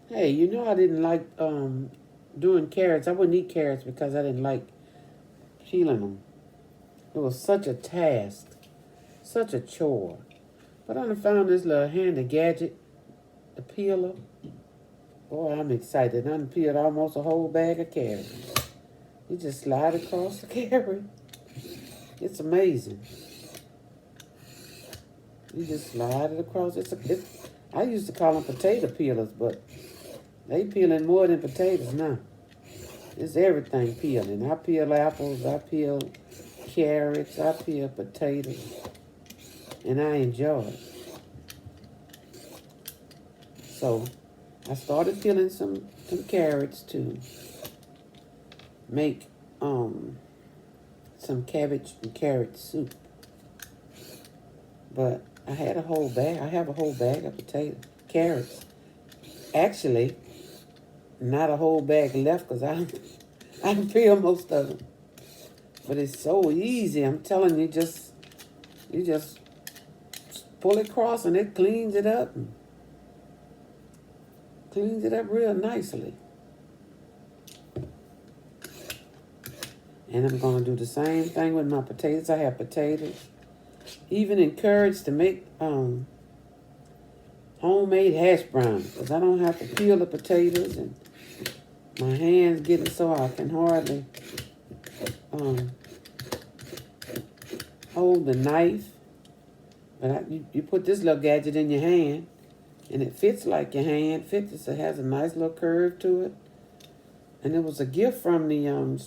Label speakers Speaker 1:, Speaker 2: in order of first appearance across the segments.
Speaker 1: Hey, you know I didn't like doing carrots. I wouldn't eat carrots because I didn't like peeling them. It was such a task, such a chore. But I done found this little handy gadget, the peeler. Boy, I'm excited. I done peeled almost a whole bag of carrots. You just slide across the carrot. It's amazing. You just slide it across. I used to call them potato peelers, but they peeling more than potatoes now. It's everything peeling. I peel apples, I peel carrots, I peel potatoes, and I enjoy it. So I started peeling some carrots to make some cabbage and carrot soup. But I had a whole bag. I have a whole bag of carrots. Actually, not a whole bag left because I peel most of them. But it's so easy. I'm telling you, you just pull it across and it cleans it up. And cleans it up real nicely. And I'm gonna do the same thing with my potatoes. I have potatoes. Even encouraged to make homemade hash browns because I don't have to peel the potatoes and my hands getting so I can hardly um, hold the knife. But you put this little gadget in your hand and it fits like your hand fits. It has a nice little curve to it. And it was a gift from the a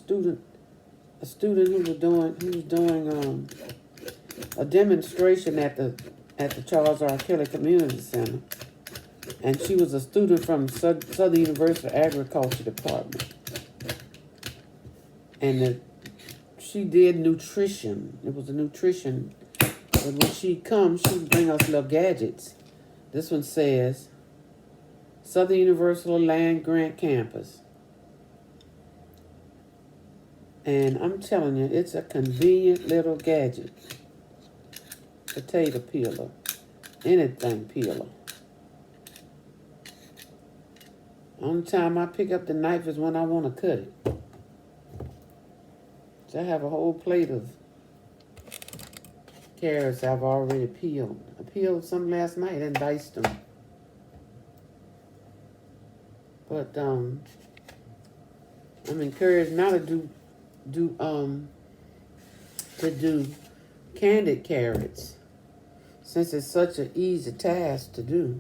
Speaker 1: student who was doing a demonstration at the Charles R. Kelly Community Center, and she was a student from Southern University Agriculture Department, and she did nutrition. It was a nutrition. But when she comes, she bring us little gadgets. This one says Southern University Land Grant Campus. And I'm telling you, it's a convenient little gadget. Potato peeler. Anything peeler. Only time I pick up the knife is when I want to cut it. So I have a whole plate of carrots I've already peeled. I peeled some last night and diced them. But I'm encouraged now to do candied carrots since it's such an easy task to do.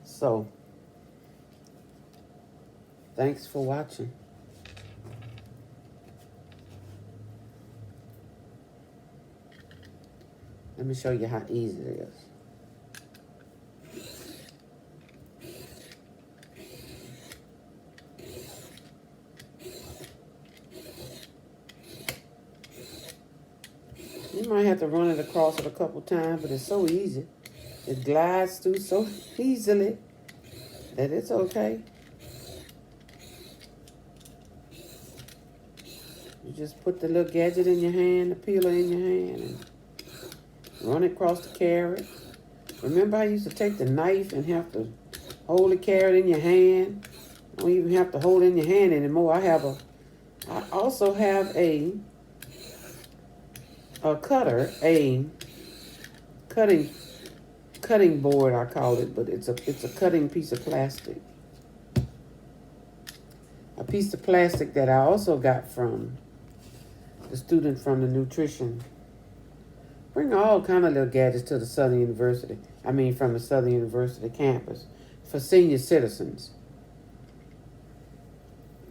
Speaker 1: So, thanks for watching. Let me show you how easy it is. You might have to run it across it a couple times, but it's so easy. It glides through so easily that it's okay. You just put the little gadget in your hand, the peeler in your hand, and run it across the carrot. Remember I used to take the knife and have to hold the carrot in your hand? I don't even have to hold it in your hand anymore. I also have a cutter, a cutting board I call it, but it's a cutting piece of plastic. A piece of plastic that I also got from the student from the nutrition. Bring all kind of little gadgets to the Southern University. From the Southern University campus for senior citizens.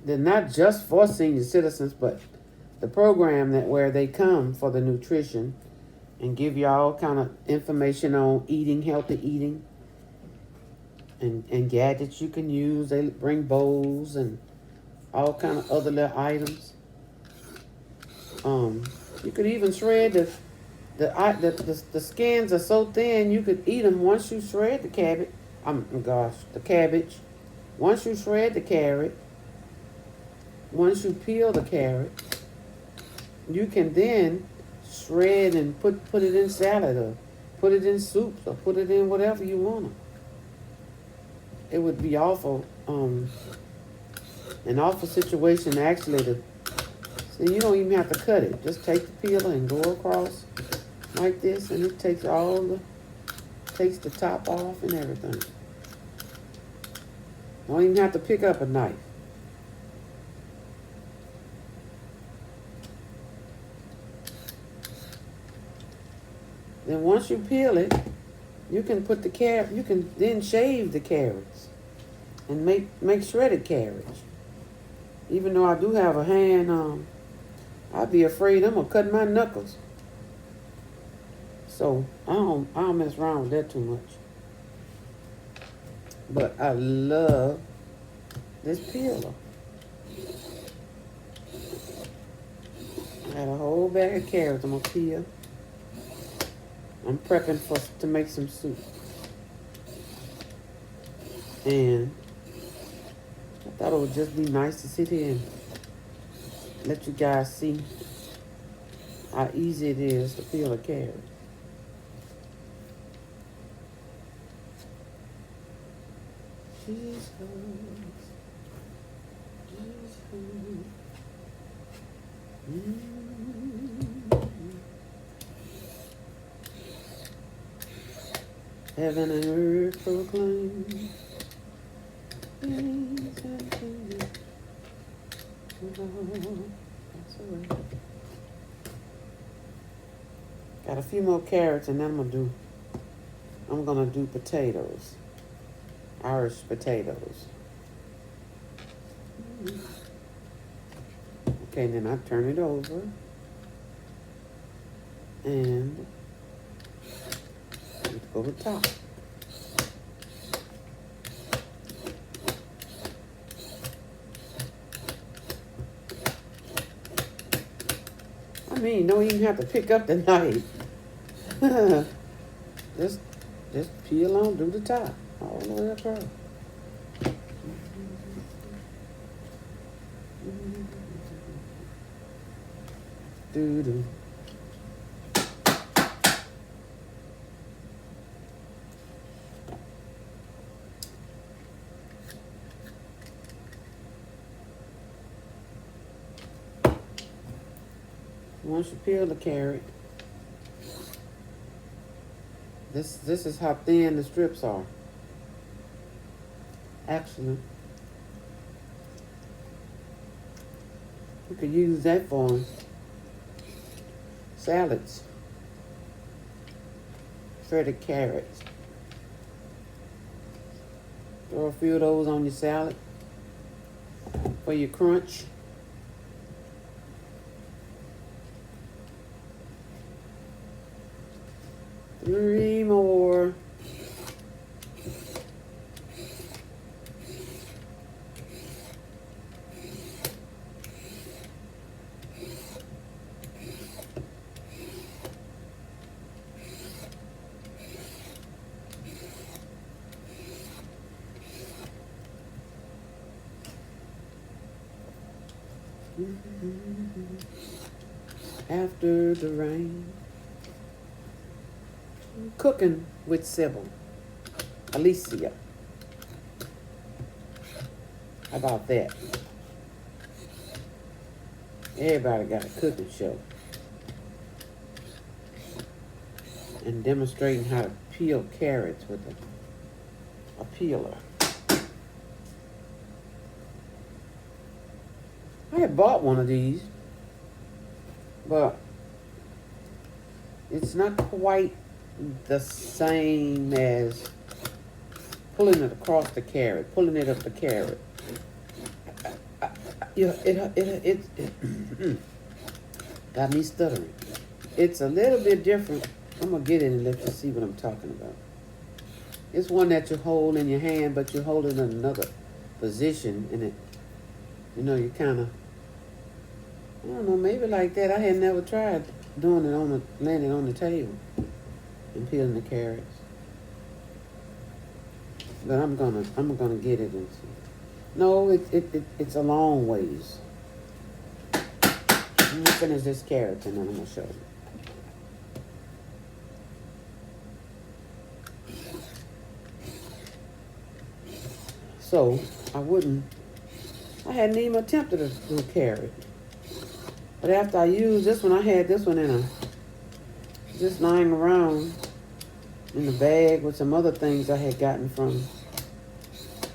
Speaker 1: They're not just for senior citizens, but the program where they come for the nutrition and give you all kind of information on eating, healthy eating, and gadgets you can use. They bring bowls and all kind of other little items. You could even shred the skins are so thin you could eat them once you shred the cabbage. The cabbage. Once you shred the carrot, once you peel the carrot, you can then shred and put it in salad or put it in soups or put it in whatever you want. It would be awful, an awful situation actually to, so you don't even have to cut it. Just take the peeler and go across like this, and it takes takes the top off and everything. Don't even have to pick up a knife. Then once you peel it, you can put the carrot. You can then shave the carrots and make shredded carrots. Even though I do have a hand, I'd be afraid I'm gonna cut my knuckles. So I don't mess around with that too much. But I love this peeler. I got a whole bag of carrots I'm gonna peel. I'm prepping to make some soup. And I thought it would just be nice to sit here and let you guys see how easy it is to peel a carrot. Jesus. Heaven and earth proclaim. Got a few more carrots, and then I'm gonna do potatoes, Irish potatoes. Okay, then I turn it over, and let's go to the top. I mean, don't even have to pick up the knife. just peel on, do the top all the way across. Do. Once you peel the carrot, this is how thin the strips are. Actually, you could use that for salads. Shredded carrots. Throw a few of those on your salad for your crunch. Three more. After the rain. Cooking with Sybil. Alicia. How about that? Everybody got a cooking show. And demonstrating how to peel carrots with a peeler. I had bought one of these, but it's not quite the same as pulling it across the carrot, pulling it up the carrot. It got me stuttering. It's a little bit different. I'm gonna get it and let you see what I'm talking about. It's one that you hold in your hand, but you hold it in another position, and it, you kind of, I don't know, maybe like that. I had never tried doing it laying it on the table and peeling the carrots. But I'm gonna get it and see. No, it's a long ways. I'm gonna finish this carrot and then I'm gonna show you. So I hadn't even attempted to do carrot. But after I used this one, I had this one just lying around in the bag with some other things I had gotten from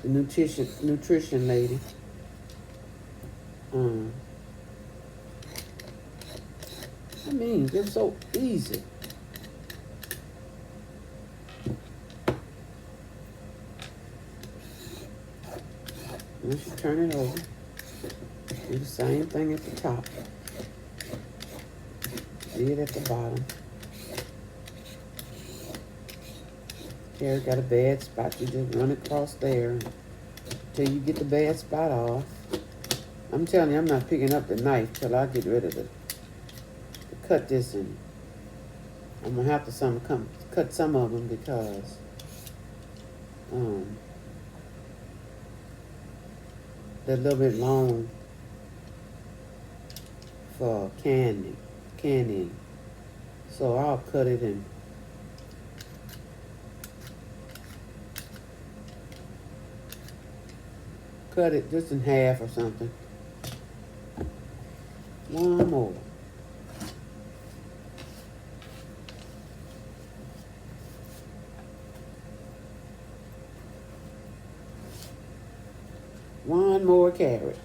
Speaker 1: the nutrition lady. I mean, it's so easy. Once you turn it over, do the same thing at the top. See it at the bottom. Carrot got a bad spot, you just run across there until you get the bad spot off. I'm telling you, I'm not picking up the knife till I get rid of it. To cut this in. I'm gonna have to cut some of them because they're a little bit long for canning. So I'll cut it and cut it just in half or something. One more. One more carrot.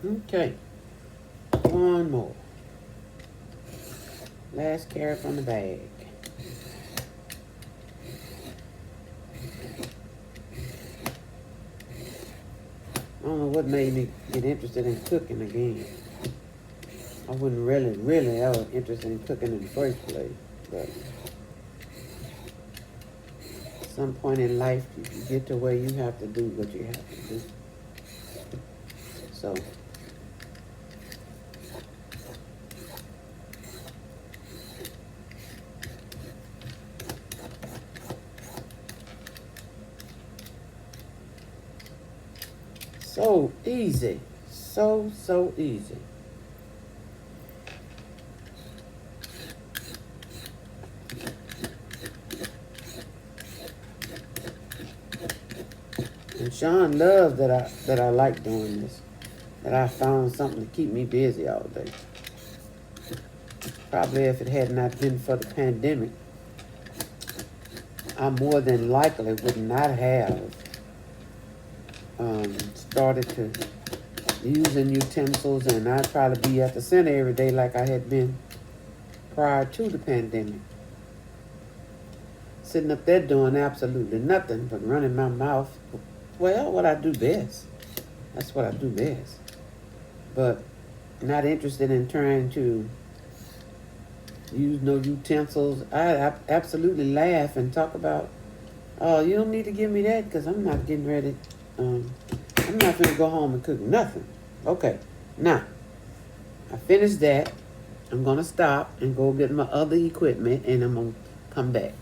Speaker 1: Okay. One more. Last carrot from the bag. I don't know what made me get interested in cooking again. I wasn't really ever interested in cooking in the first place, but at some point in life, you get to where you have to do what you have to do. So, so easy. So easy. And Sean loves that I like doing this. That I found something to keep me busy all day. Probably if it had not been for the pandemic, I more than likely would not have started to using utensils, and I'd probably be at the center every day like I had been prior to the pandemic. Sitting up there doing absolutely nothing but running my mouth. Well, what I do best. That's what I do best. But not interested in trying to use no utensils. I absolutely laugh and talk about, oh, you don't need to give me that because I'm not getting ready. I'm not going to go home and cook nothing. Okay, now, I finished that. I'm going to stop and go get my other equipment and I'm going to come back.